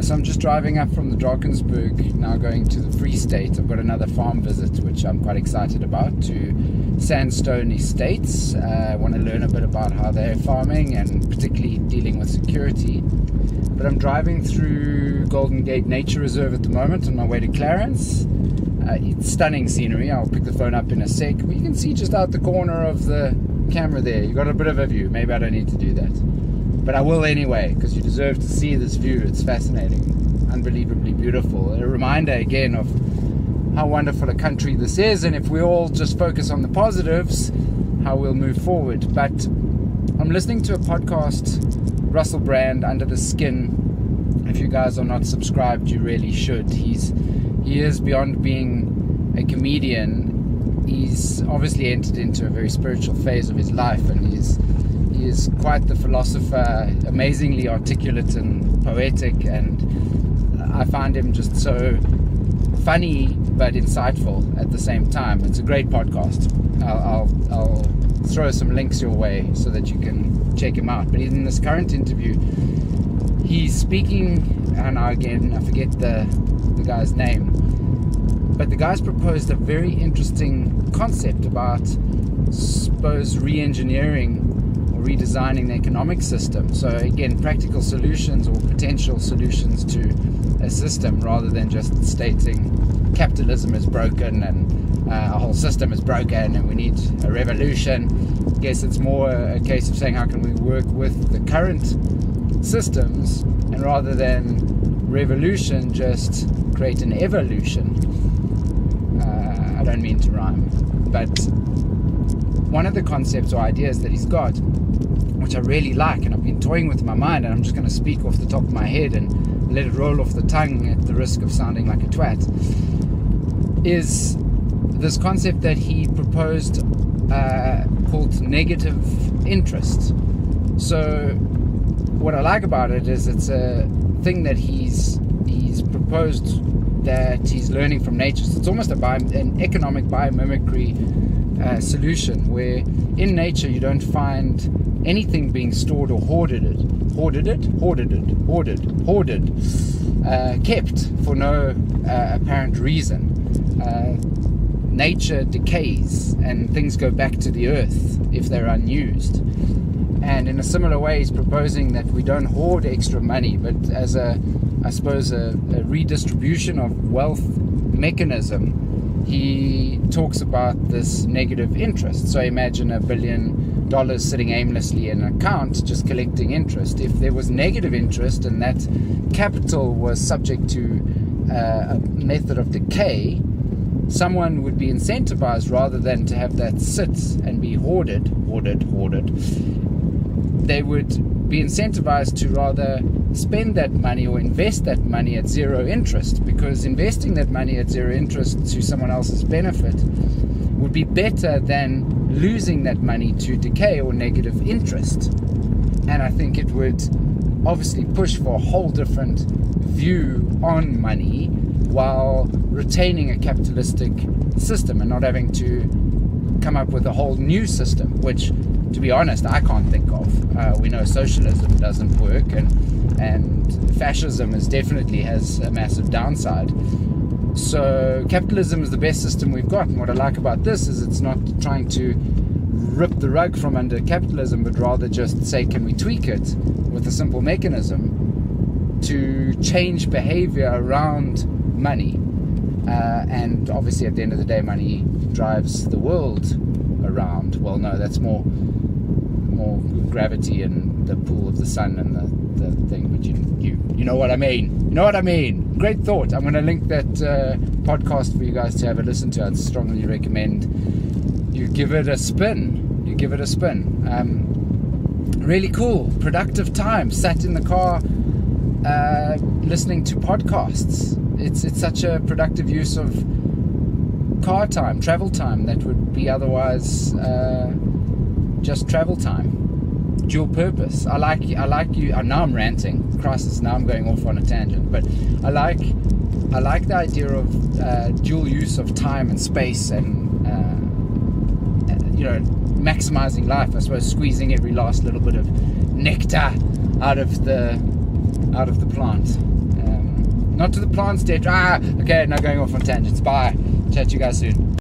So I'm just driving up from the Drakensberg, now going to the Free State. I've got another farm visit, which I'm quite excited about, to Sandstone Estates. I want to learn a bit about how they're farming and particularly dealing with security. But I'm driving through Golden Gate Nature Reserve at the moment on my way to Clarence. It's stunning scenery. I'll pick the phone up in a sec. But you can see just out the corner of the camera there, you've got a bit of a view. Maybe I don't need to do that, but I will anyway, because you deserve to see this view. It's fascinating, unbelievably beautiful. A reminder again of how wonderful a country this is, and if we all just focus on the positives, how we'll move forward. But I'm listening to a podcast, Russell Brand, Under the Skin. If you guys are not subscribed, you really should. He is beyond being a comedian. He's obviously entered into a very spiritual phase of his life, and he is quite the philosopher, amazingly articulate and poetic, and I find him just so funny but insightful at the same time. It's a great podcast. I'll throw some links your way so that you can check him out. But in this current interview, he's speaking, and again, I forget the guy's name, but the guy's proposed a very interesting concept about, suppose, re-engineering or redesigning the economic system. So again, practical solutions or potential solutions to a system, rather than just stating capitalism is broken and our whole system is broken and we need a revolution. I guess it's more a case of saying how can we work with the current systems, and rather than revolution, just create an evolution. I don't mean to rhyme, but one of the concepts or ideas that he's got, which I really like, and I've been toying with in my mind, and I'm just going to speak off the top of my head and let it roll off the tongue at the risk of sounding like a twat, is this concept that he proposed called negative interest. So what I like about it is it's a thing that he's proposed that he's learning from nature. So it's almost an economic biomimicry solution, where in nature you don't find anything being stored or kept for no apparent reason. Nature decays and things go back to the earth if they're unused. And in a similar way, he's proposing that we don't hoard extra money, but as a redistribution of wealth mechanism. He talks about this negative interest. So imagine $1 billion sitting aimlessly in an account, just collecting interest. If there was negative interest and that capital was subject to a method of decay, someone would be incentivized, rather than to have that sit and be hoarded. They would be incentivized to rather spend that money or invest that money at zero interest, because investing that money at zero interest to someone else's benefit would be better than losing that money to decay or negative interest. And I think it would obviously push for a whole different view on money, while retaining a capitalistic system and not having to come up with a whole new system, which, to be honest, I can't think of. We know socialism doesn't work, and fascism definitely has a massive downside. So capitalism is the best system we've got, and what I like about this is it's not trying to rip the rug from under capitalism, but rather just say, can we tweak it with a simple mechanism to change behavior around money? And obviously at the end of the day, money drives the world around. Well, no, that's more gravity and the pull of the sun and the thing, but you know what I mean. You know what I mean. Great thought. I'm going to link that podcast for you guys to have a listen to. I'd strongly recommend you give it a spin. Really cool, productive time. Sat in the car listening to podcasts. It's such a productive use of car time, travel time, that would be otherwise just travel time. Dual purpose. I like you. Now I'm ranting. Crisis. Now I'm going off on a tangent. But I like the idea of dual use of time and space, and maximizing life. I suppose squeezing every last little bit of nectar out of the plant. Not to the plants, dead. Okay, now going off on tangents. Bye. Chat to you guys soon.